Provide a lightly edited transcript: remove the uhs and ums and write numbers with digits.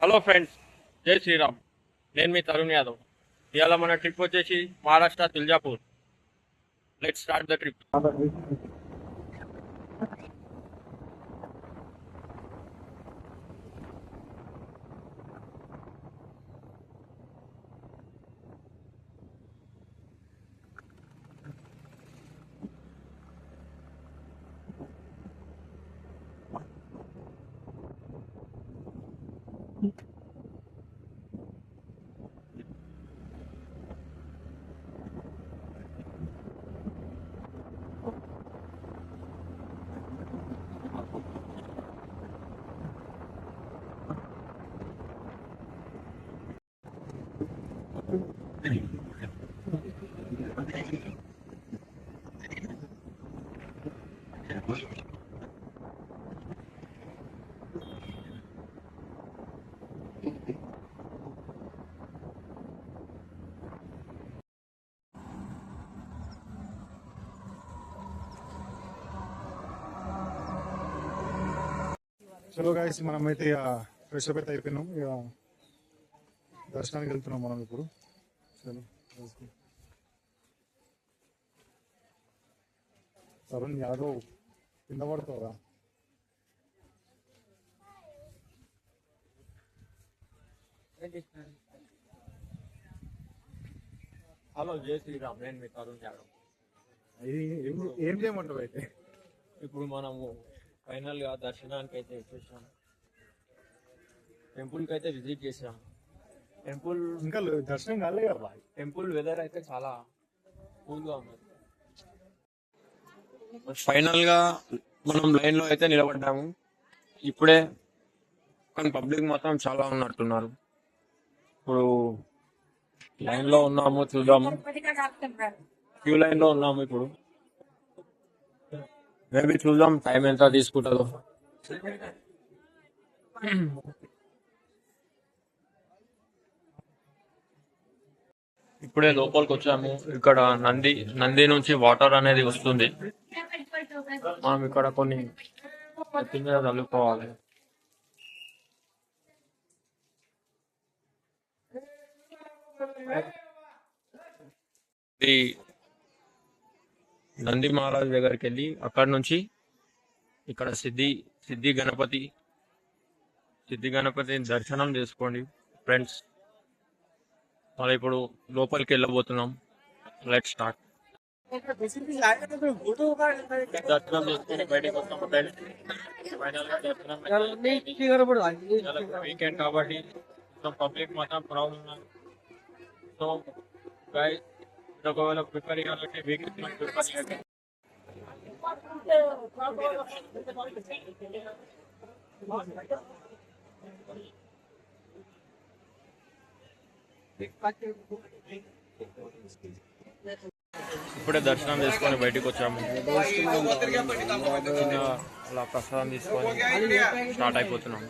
Hello friends, జై శ్రీరామ్. నేను మీ తరుణ్ యాదవ్. ఇవాళ మన ట్రిప్ వచ్చేసి Maharashtra Tuljapur. Let's start the trip. చలో గాయస్, మనమైతే ఇక ఫ్రెష్ అప్ అయితే అయిపోయినాం. ఇక దర్శనానికి వెళ్తున్నాం మనం ఇప్పుడు. చలో తరుణ్ యాదవ్ కింద పడతావురా. హలో, జై శ్రీరామ్. నేను మీ తరుణ్ యాదవ్. ఇది ఏం చేయమంటావు అయితే? ఇప్పుడు మనము ఫైనల్ గా దర్శనానికి అయితే వచ్చేసాం. టెంపుల్ కి అయితే విజిట్ చేసాం. టెంపుల్ ఇంకా దర్శనం కాలే కదా. టెంపుల్ వెదర్ అయితే చాలా కూల్ గా ఉంది. ఫైనల్ గా మనం లైన్ లో అయితే నిలబడ్డాము. ఇప్పుడే కానీ పబ్లిక్ మాత్రం చాలా ఉన్నట్టున్నారు. ఇప్పుడు లైన్ లో ఉన్నాము, చూద్దాము. క్యూ లైన్ లో ఉన్నాము ఇప్పుడు. మేబీ చూద్దాం టైం ఎంత తీసుకుంటుందో. ఇప్పుడే లోపలికి వచ్చాము. ఇక్కడ నంది నుంచి వాటర్ అనేది వస్తుంది. మనం ఇక్కడ కొన్ని నెత్తి మీద చల్లుకోవాలి. ఈ నంది మహారాజ్ దగ్గరికి వెళ్ళి అక్కడ నుంచి ఇక్కడ సిద్ధి గణపతి దర్శనం చేసుకోండి ఫ్రెండ్స్. మళ్ళీ ఇప్పుడు లోపలికి వెళ్ళబోతున్నాం. Let's start. దర్శనం చేసుకుని బయటకు వస్తాం ఫ్రెండ్స్. ఫైనల్ గా దర్శనం వీకెండ్ కాబట్టి పబ్లిక్ మాత్రం ప్రౌడ్ ఉన్నారు. సో గైస్, ఒకవేళ ప్రిపేర్ చేయాలంటే వీకెండ్ ప్రిపేర్ చేయండి. ఇప్పుడే దర్శనం చేసుకొని బయటకు వచ్చాము. అలా ప్రసాదం తీసుకొని స్టార్ట్ అయిపోతున్నాం.